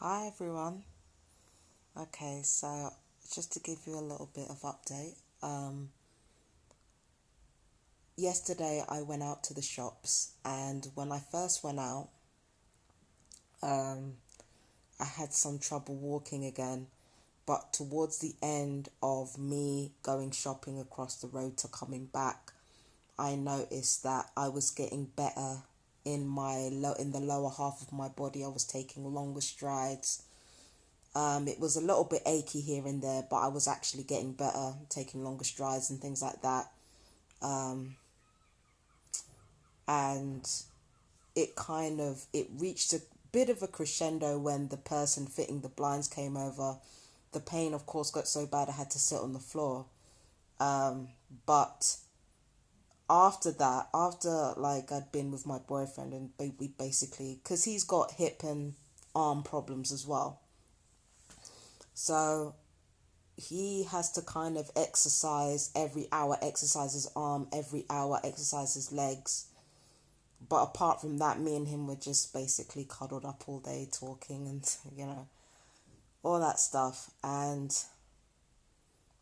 Hi everyone. Okay, so just to give you a little bit of update. Yesterday I went out to the shops, and when I first went out, um, I had some trouble walking again. But towards the end of me going shopping across the road to coming back, I noticed that I was getting better in the lower half of my body. I was taking longer strides. It was a little bit achy here and there, but I was actually getting better, taking longer strides and things like that. Um, and it reached a bit of a crescendo when the person fitting the blinds came over. The pain, of course, got so bad I had to sit on the floor. But after that, after like I'd been with my boyfriend, and we basically, because he's got hip and arm problems as well. So he has to kind of exercise every hour, exercise his arm every hour, exercise his legs. But apart from that, me and him were just basically cuddled up all day talking and, all that stuff. And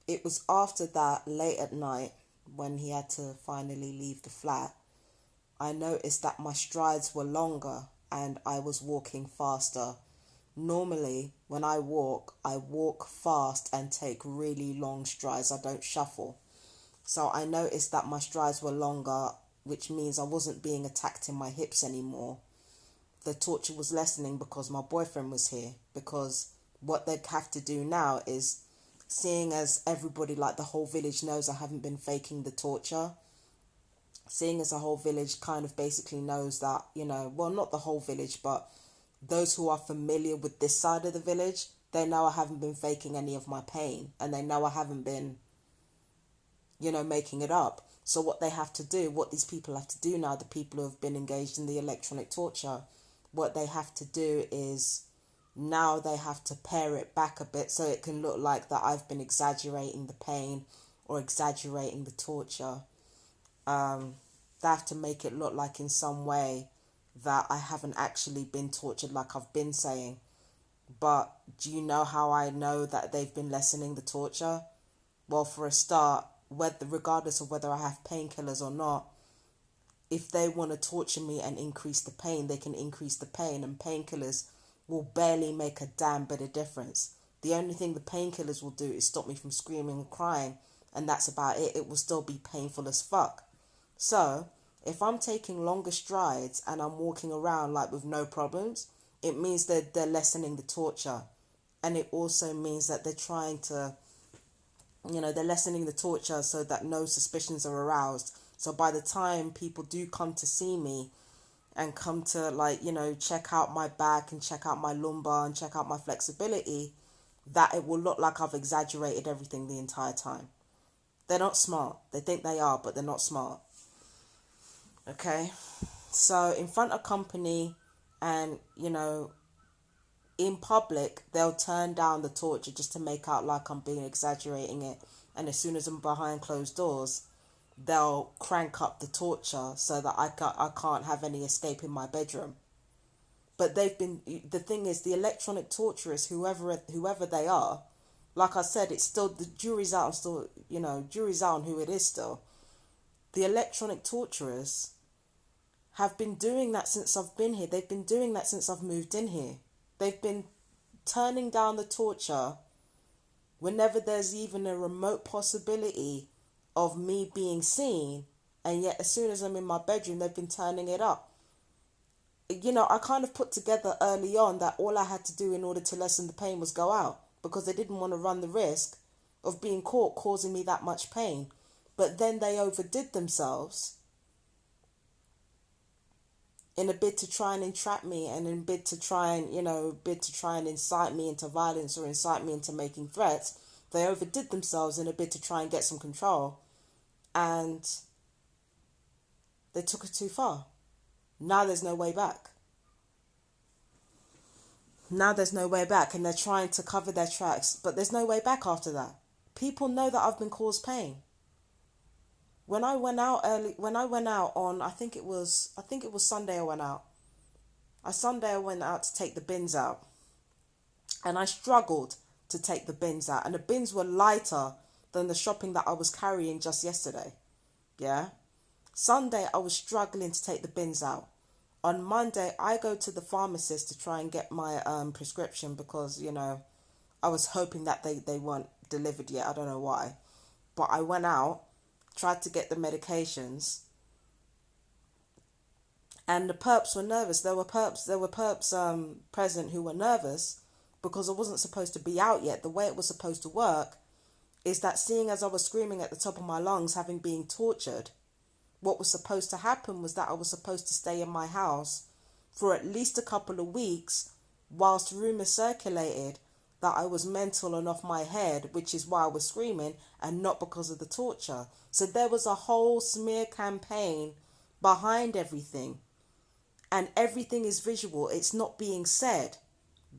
it was after that, late at night, when he had to finally leave the flat, I noticed that my strides were longer and I was walking faster. Normally, when I walk fast and take really long strides. I don't shuffle. So I noticed that my strides were longer, which means I wasn't being attacked in my hips anymore. The torture was lessening because my boyfriend was here. Because what they'd have to do now is, seeing as everybody, like the whole village knows I haven't been faking the torture, seeing as the whole village kind of basically knows that, well, not the whole village, but those who are familiar with this side of the village, they know I haven't been faking any of my pain, and they know I haven't been, making it up. So what they have to do, what these people have to do now, the people who have been engaged in the electronic torture, what they have to do is now they have to pare it back a bit so it can look like that I've been exaggerating the pain or exaggerating the torture. They have to make it look like in some way that I haven't actually been tortured like I've been saying. But do you know how I know that they've been lessening the torture? Well, for a start, regardless of whether I have painkillers or not, if they want to torture me and increase the pain, they can increase the pain, and painkillers will barely make a damn bit of difference. The only thing the painkillers will do is stop me from screaming and crying, and that's about it. It will still be painful as fuck. So, if I'm taking longer strides and I'm walking around like with no problems, it means that they're lessening the torture. And it also means that they're trying to, they're lessening the torture so that no suspicions are aroused. So by the time people do come to see me and come to check out my back and check out my lumbar and check out my flexibility, that it will look like I've exaggerated everything the entire time. They're not smart. They think they are, but they're not smart. Okay? So in front of company and, in public, they'll turn down the torture just to make out like I'm being exaggerating it. And as soon as I'm behind closed doors, they'll crank up the torture so that I can't have any escape in my bedroom. But the thing is, the electronic torturers, whoever they are, like I said, it's still, the jury's out, jury's out on who it is still. The electronic torturers have been doing that since I've been here. They've been doing that since I've moved in here. They've been turning down the torture whenever there's even a remote possibility of me being seen, and yet as soon as I'm in my bedroom, they've been turning it up. I kind of put together early on that all I had to do in order to lessen the pain was go out, because they didn't want to run the risk of being caught causing me that much pain. But then they overdid themselves in a bid to try and entrap me, and in a bid to try and incite me into violence or incite me into making threats. They overdid themselves in a bid to try and get some control, and they took it too far. Now there's no way back. Now there's no way back, and they're trying to cover their tracks, but there's no way back after that. People know that I've been caused pain. When I went out on, I think it was Sunday I went out. Sunday I went out to take the bins out. And I struggled to take the bins out. And the bins were lighter than the shopping that I was carrying just yesterday. Yeah. Sunday, I was struggling to take the bins out. On Monday, I go to the pharmacist to try and get my prescription because, you know, I was hoping that they weren't delivered yet. I don't know why. But I went out, tried to get the medications, and the perps were nervous. There were perps present who were nervous because I wasn't supposed to be out yet. The way it was supposed to work is that, seeing as I was screaming at the top of my lungs, having been tortured, what was supposed to happen was that I was supposed to stay in my house for at least a couple of weeks whilst rumours circulated that I was mental and off my head, which is why I was screaming, and not because of the torture. So there was a whole smear campaign behind everything. And everything is visual. It's not being said.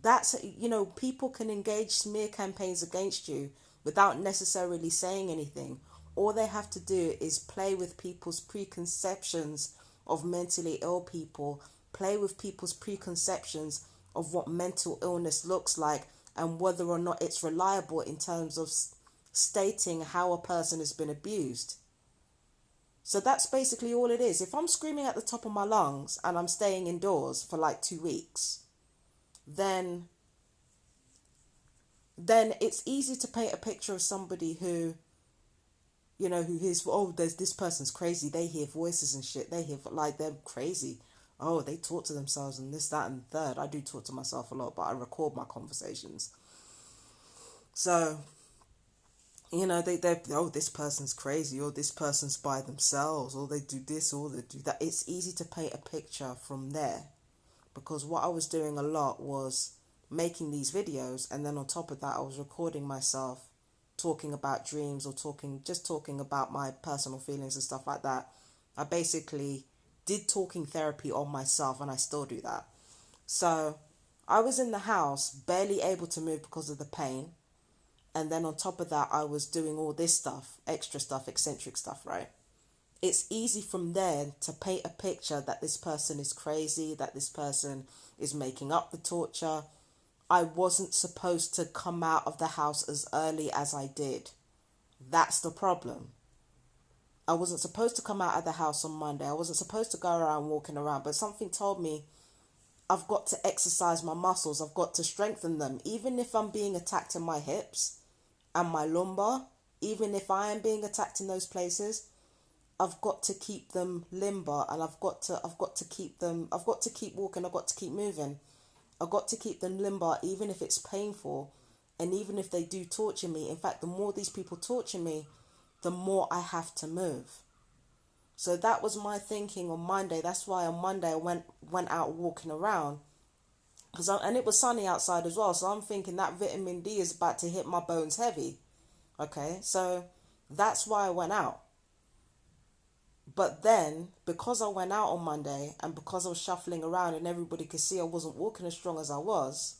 That's, you know, people can engage smear campaigns against you without necessarily saying anything. All they have to do is play with people's preconceptions of mentally ill people, play with people's preconceptions of what mental illness looks like and whether or not it's reliable in terms of stating how a person has been abused. So that's basically all it is. If I'm screaming at the top of my lungs and I'm staying indoors for like 2 weeks, then it's easy to paint a picture of somebody who, you know, who hears, oh, there's this person's crazy. They hear voices and shit. They hear, like, they're crazy. Oh, they talk to themselves and this, that, and the third. I do talk to myself a lot, but I record my conversations. So, you know, they oh, this person's crazy, or this person's by themselves, or they do this, or they do that. It's easy to paint a picture from there, because what I was doing a lot was making these videos, and then on top of that, I was recording myself talking about dreams, or talking about my personal feelings and stuff like that. I basically did talking therapy on myself, and I still do that. So I was in the house, barely able to move because of the pain. And then on top of that, I was doing all this stuff, extra stuff, eccentric stuff, right? It's easy from there to paint a picture that this person is crazy, that this person is making up the torture. I wasn't supposed to come out of the house as early as I did. That's the problem. I wasn't supposed to come out of the house on Monday. I wasn't supposed to go around walking around, but something told me I've got to exercise my muscles. I've got to strengthen them. Even if I'm being attacked in my hips and my lumbar, even if I am being attacked in those places, I've got to keep them limber, and I've got to keep walking, I've got to keep moving. I've got to keep them limber, even if it's painful, and even if they do torture me. In fact, the more these people torture me, the more I have to move. So that was my thinking on Monday. That's why on Monday I went out walking around, and it was sunny outside as well. So I'm thinking that vitamin D is about to hit my bones heavy. Okay, so that's why I went out. But then, because I went out on Monday, and because I was shuffling around and everybody could see I wasn't walking as strong as I was,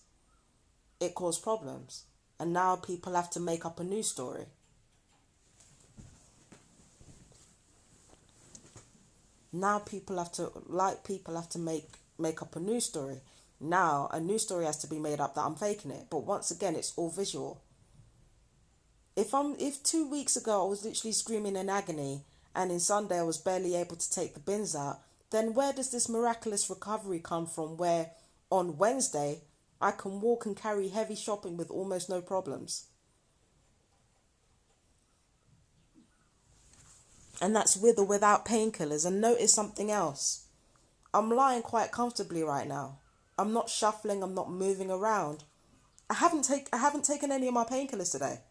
it caused problems. And now people have to make up a new story. Now people have to make up a new story. Now a new story has to be made up that I'm faking it. But once again, it's all visual. If 2 weeks ago I was literally screaming in agony, and in Sunday I was barely able to take the bins out, then where does this miraculous recovery come from, where on Wednesday I can walk and carry heavy shopping with almost no problems? And that's with or without painkillers. And notice something else. I'm lying quite comfortably right now. I'm not shuffling, I'm not moving around. I haven't taken any of my painkillers today.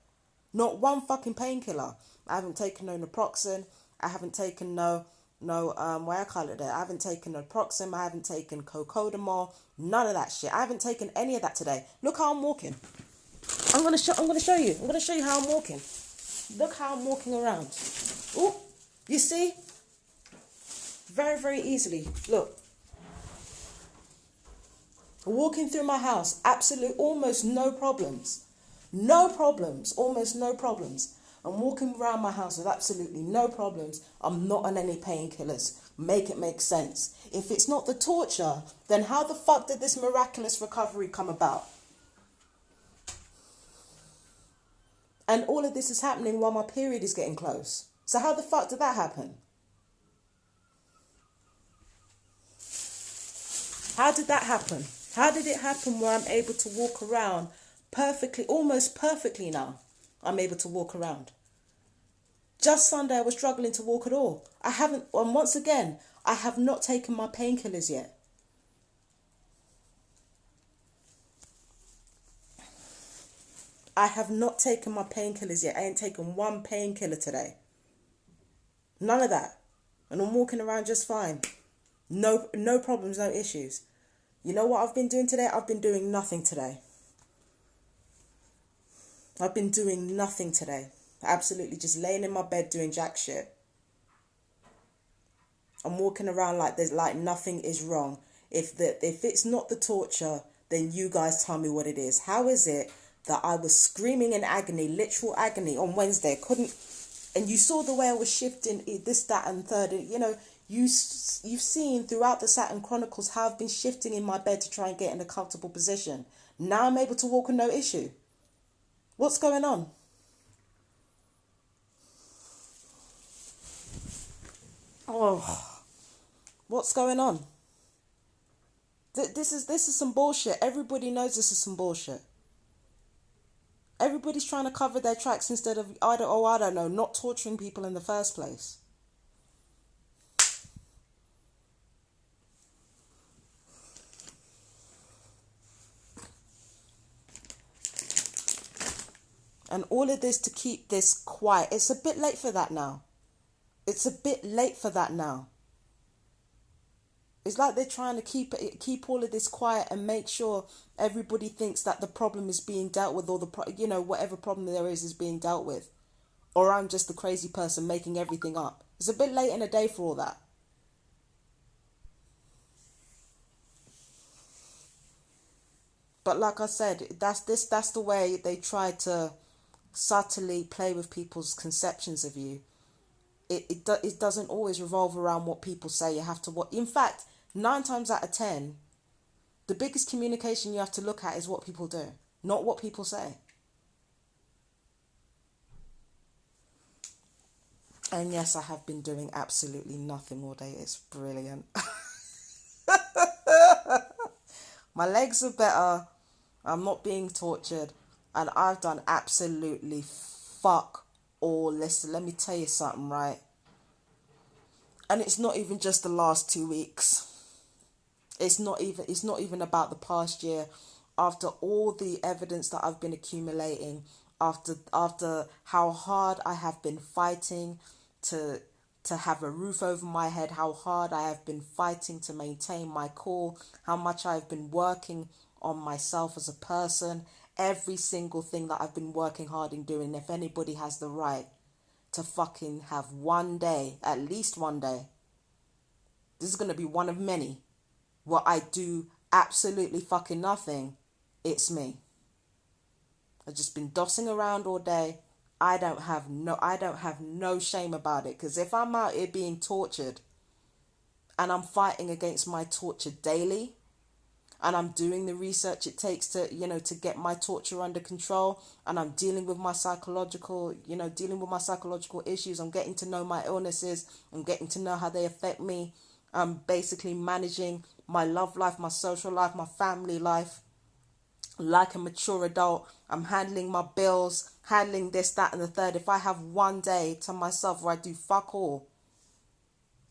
Not one fucking painkiller. I haven't taken no naproxen. I haven't taken I haven't taken naproxen. I haven't taken cocodamol. None of that shit. I haven't taken any of that today. Look how I'm walking. I'm gonna show you. I'm gonna show you how I'm walking. Look how I'm walking around. Oh, you see? Very, very easily. Look. Walking through my house, almost no problems. No problems, almost no problems. I'm walking around my house with absolutely no problems. I'm not on any painkillers. Make it make sense. If it's not the torture, then how the fuck did this miraculous recovery come about? And all of this is happening while my period is getting close. So how the fuck did that happen? How did that happen? How did it happen where I'm able to walk around perfectly, almost perfectly now? I'm able to walk around. Just Sunday I was struggling to walk at all. I haven't, and once again, I have not taken my painkillers yet. I have not taken my painkillers yet. I ain't taken one painkiller today. None of that. And I'm walking around just fine. No problems, no issues. You know what I've been doing today? I've been doing nothing today. I've been doing nothing today. Absolutely just laying in my bed doing jack shit. I'm walking around like there's like nothing is wrong. If it's not the torture, then you guys tell me what it is. How is it that I was screaming in agony, literal agony on Wednesday? And you saw the way I was shifting this, that, and third. You know, you've seen throughout the Saturn Chronicles how I've been shifting in my bed to try and get in a comfortable position. Now I'm able to walk with no issue. What's going on? Oh, what's going on? This is some bullshit. Everybody knows this is some bullshit. Everybody's trying to cover their tracks instead of, I don't know, not torturing people in the first place. And all of this to keep this quiet. It's a bit late for that now. It's a bit late for that now. It's like they're trying to keep all of this quiet and make sure everybody thinks that the problem is being dealt with, or whatever problem there is being dealt with, or I'm just the crazy person making everything up. It's a bit late in the day for all that. But like I said, that's the way they try to subtly play with people's conceptions of you. It doesn't always revolve around what people say. You have to what. In fact, 9 times out of 10, the biggest communication you have to look at is what people do, not what people say. And yes, I have been doing absolutely nothing all day. It's brilliant. My legs are better. I'm not being tortured. And I've done absolutely fuck all. Listen, let me tell you something, right? And it's not even just the last 2 weeks. It's not even about the past year. After all the evidence that I've been accumulating, after how hard I have been fighting to have a roof over my head, how hard I have been fighting to maintain my core, how much I've been working on myself as a person, every single thing that I've been working hard in doing. If anybody has the right to fucking have one day, at least one day, this is going to be one of many, where I do absolutely fucking nothing, it's me. I've just been dossing around all day. I don't have no shame about it, because if I'm out here being tortured and I'm fighting against my torture daily, and I'm doing the research it takes to get my torture under control, and I'm dealing with my psychological issues, I'm getting to know my illnesses, I'm getting to know how they affect me, I'm basically managing my love life, my social life, my family life, like a mature adult. I'm handling my bills, handling this, that, and the third. If I have one day to myself where I do fuck all,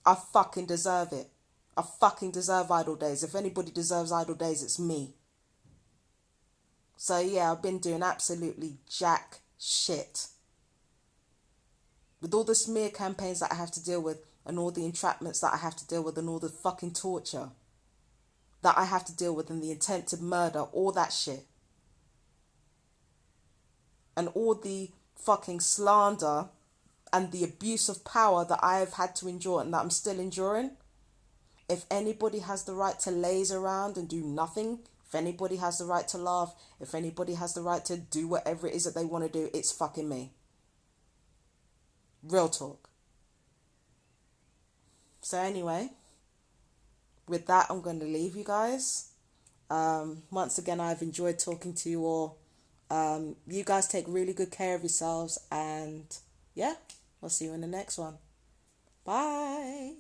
I fucking deserve it. I fucking deserve idle days. If anybody deserves idle days, it's me. So yeah, I've been doing absolutely jack shit. With all the smear campaigns that I have to deal with, and all the entrapments that I have to deal with, and all the fucking torture that I have to deal with, and the attempted murder, all that shit. And all the fucking slander and the abuse of power that I have had to endure and that I'm still enduring. If anybody has the right to laze around and do nothing, if anybody has the right to laugh, if anybody has the right to do whatever it is that they want to do, it's fucking me. Real talk. So anyway, with that, I'm going to leave you guys. Once again, I've enjoyed talking to you all. You guys take really good care of yourselves, and yeah, we'll see you in the next one. Bye.